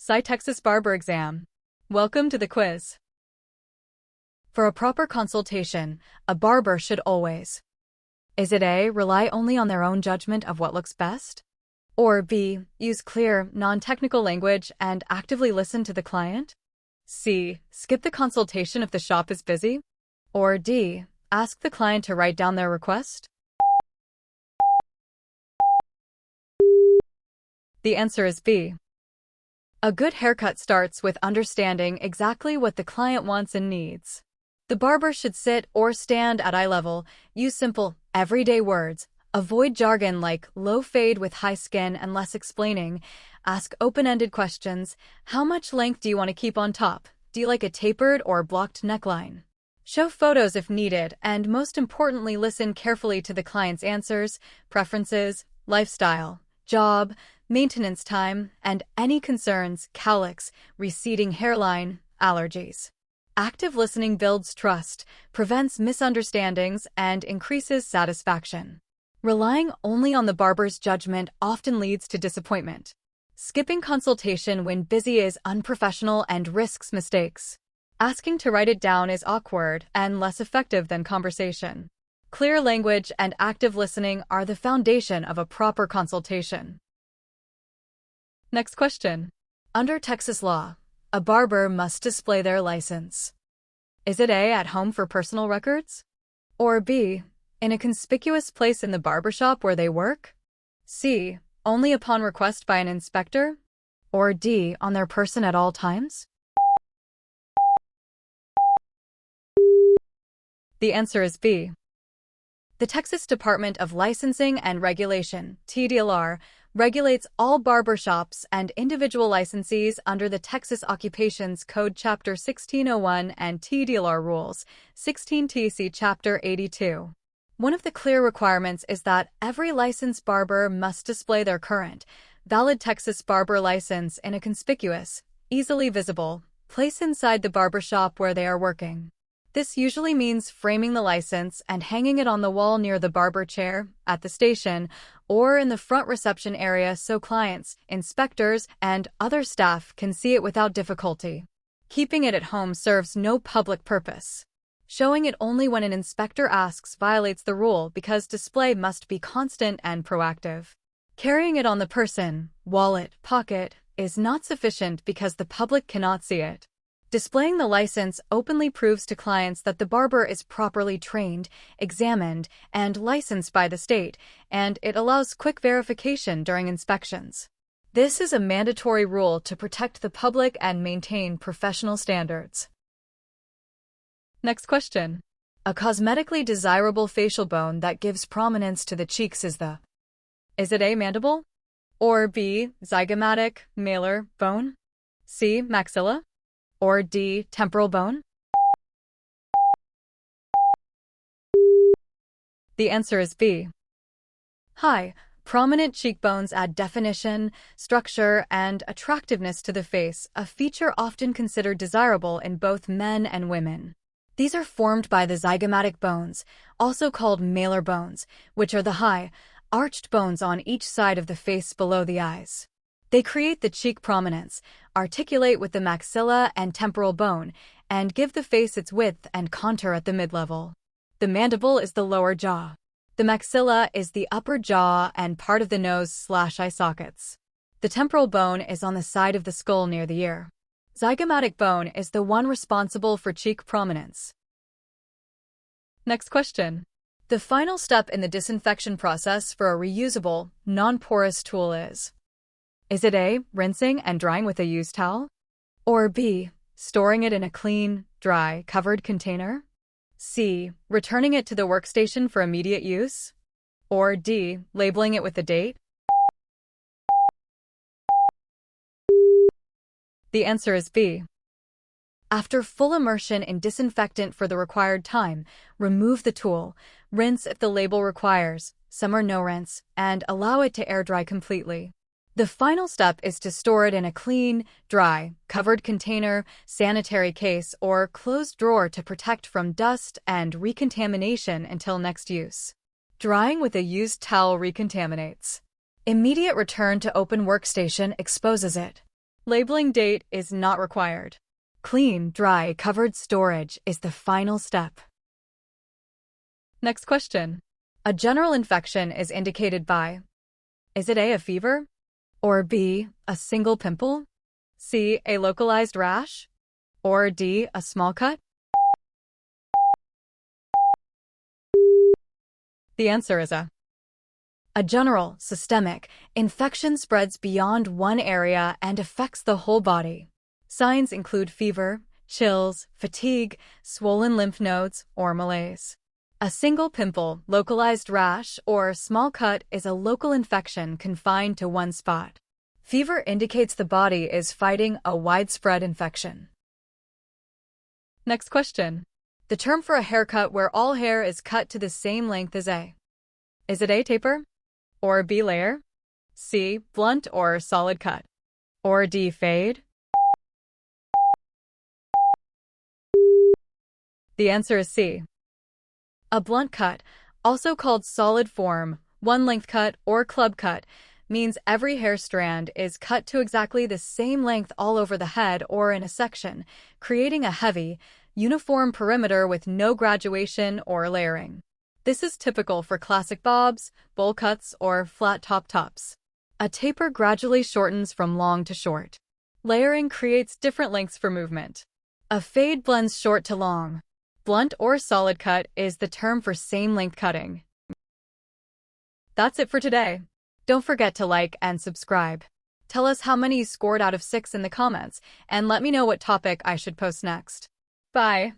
Texas Barber Exam. Welcome to the quiz. For a proper consultation, a barber should always: is it A, rely only on their own judgment of what looks best? Or B, use clear, non-technical language and actively listen to the client? C, skip the consultation if the shop is busy? Or D, ask the client to write down their request? The answer is B. A good haircut starts with understanding exactly what the client wants and needs. The barber should sit or stand at eye level, use simple, everyday words, avoid jargon like low fade with high skin and less explaining, ask open-ended questions. How much length do you want to keep on top? Do you like a tapered or blocked neckline? Show photos if needed, and most importantly, listen carefully to the client's answers, preferences, lifestyle, job, maintenance time, and any concerns: cowlicks, receding hairline, allergies. Active listening builds trust, prevents misunderstandings, and increases satisfaction. Relying only on the barber's judgment often leads to disappointment. Skipping consultation when busy is unprofessional and risks mistakes. Asking to write it down is awkward and less effective than conversation. Clear language and active listening are the foundation of a proper consultation. Next question. Under Texas law, a barber must display their license. Is it A, at home for personal records? Or B, in a conspicuous place in the barbershop where they work? C, only upon request by an inspector? Or D, on their person at all times? The answer is B. The Texas Department of Licensing and Regulation, TDLR, regulates all barbershops and individual licensees under the Texas Occupations Code Chapter 1601 and TDLR Rules, 16 TC Chapter 82. One of the clear requirements is that every licensed barber must display their current, valid Texas barber license in a conspicuous, easily visible place inside the barbershop where they are working. This usually means framing the license and hanging it on the wall near the barber chair, at the station, or in the front reception area so clients, inspectors, and other staff can see it without difficulty. Keeping it at home serves no public purpose. Showing it only when an inspector asks violates the rule because display must be constant and proactive. Carrying it on the person, wallet, pocket, is not sufficient because the public cannot see it. Displaying the license openly proves to clients that the barber is properly trained, examined, and licensed by the state, and it allows quick verification during inspections. This is a mandatory rule to protect the public and maintain professional standards. Next question. A cosmetically desirable facial bone that gives prominence to the cheeks is the: is it A, mandible? Or B, zygomatic malar bone? C, maxilla? Or D, temporal bone? The answer is B. High, prominent cheekbones add definition, structure, and attractiveness to the face, a feature often considered desirable in both men and women. These are formed by the zygomatic bones, also called malar bones, which are the high, arched bones on each side of the face below the eyes. They create the cheek prominence, articulate with the maxilla and temporal bone, and give the face its width and contour at the mid-level. The mandible is the lower jaw. The maxilla is the upper jaw and part of the nose/eye sockets. The temporal bone is on the side of the skull near the ear. Zygomatic bone is the one responsible for cheek prominence. Next question. The final step in the disinfection process for a reusable, non-porous tool is: is it A, rinsing and drying with a used towel? Or B, storing it in a clean, dry, covered container? C, returning it to the workstation for immediate use? Or D, labeling it with a date? The answer is B. After full immersion in disinfectant for the required time, remove the tool, rinse if the label requires, some or no rinse, and allow it to air dry completely. The final step is to store it in a clean, dry, covered container, sanitary case, or closed drawer to protect from dust and recontamination until next use. Drying with a used towel recontaminates. Immediate return to open workstation exposes it. Labeling date is not required. Clean, dry, covered storage is the final step. Next question. A general infection is indicated by: is it A, fever? Or B, a single pimple? C, a localized rash? Or D, a small cut? The answer is A. A general, systemic, infection spreads beyond one area and affects the whole body. Signs include fever, chills, fatigue, swollen lymph nodes, or malaise. A single pimple, localized rash, or small cut is a local infection confined to one spot. Fever indicates the body is fighting a widespread infection. Next question. The term for a haircut where all hair is cut to the same length is A. Is it A, taper? Or B, layer? C, blunt or solid cut? Or D, fade? The answer is C. A blunt cut, also called solid form, one-length cut, or club cut, means every hair strand is cut to exactly the same length all over the head or in a section, creating a heavy, uniform perimeter with no graduation or layering. This is typical for classic bobs, bowl cuts, or flat top tops. A taper gradually shortens from long to short. Layering creates different lengths for movement. A fade blends short to long. Blunt or solid cut is the term for same-length cutting. That's it for today. Don't forget to like and subscribe. Tell us how many you scored out of 6 in the comments, and let me know what topic I should post next. Bye.